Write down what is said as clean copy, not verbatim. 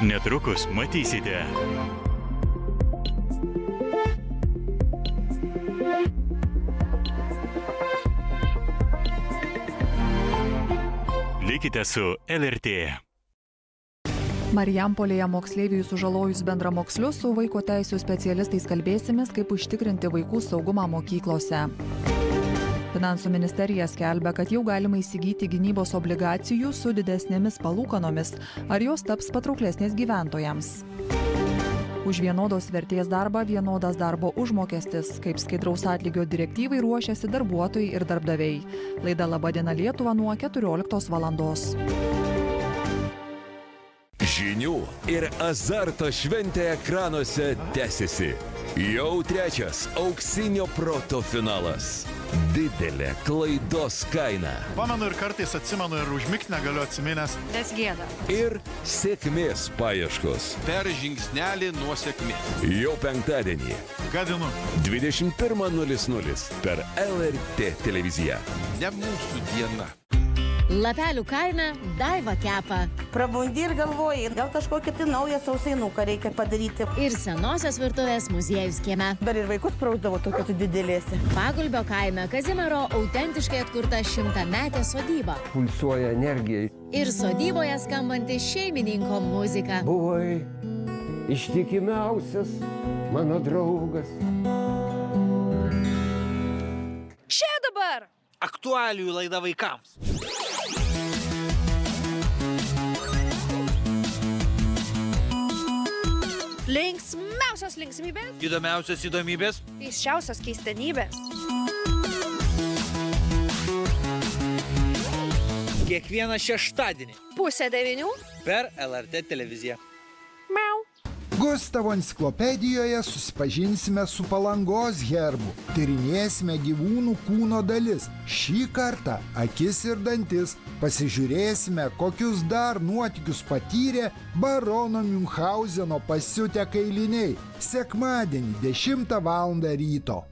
Netrukus matysite. Likite su LRT. Marijampolėje moksleiviui sužalojus bendramokslius su vaiko teisių specialistais kalbėsimės, kaip užtikrinti vaikų saugumą mokyklose. Finansų ministerija skelbia, kad jau galima įsigyti gynybos obligacijų su didesnėmis palūkanomis, ar jos taps patrauklesnės gyventojams. Už vienodos vertės darbą vienodas darbo užmokestis, kaip skaidraus atlygio direktyvai ruošiasi darbuotojai ir darbdaviai. Laida Labadiena Lietuva nuo 14 valandos. Žinių ir azarto šventė ekranuose tęsiasi. Jau trečias auksinio proto finalas. Didelė klaidos kaina. Pamenu ir kartais atsimenu ir užmigt negaliu atsiminęs. Nes gėda. Ir sėkmės paieškos. Per žingsnelį nuo sėkmės. Jau penktadienį. Gadinu. 21:00 per LRT televiziją. Ne mūsų diena. Lapelių kaime Daiva kepa. Prabundi ir galvoji, gal kažkokį tai naują sausainuką reikia padaryti. Ir senosios virtuvės muziejus kieme. Dar ir vaikus prausdavo tokiose didelėse. Pagulbio kaime Kazimiero autentiškai atkurta 100-metė sodyba. Pulsuoja energijai. Ir sodyboje skambanti šeimininko muzika. Buvai ištikimiausias mano draugas. Čia dabar aktualijų laida vaikams. linksmiausios linksmybės, Įdomiausios įdomybės. keisčiausios keistenybės. Kiekvieną šeštadienį 8:30. per LRT televiziją. Miau. Gustavo enciklopedijoje susipažinsime su Palangos herbu, tyrinėsime gyvūnų kūno dalis. Šį kartą akis ir dantis, pasižiūrėsime, kokius dar nuotykius patyrė barono Miunchauzeno pasiutę kailiniai. Sekmadienį 10 val. Ryto.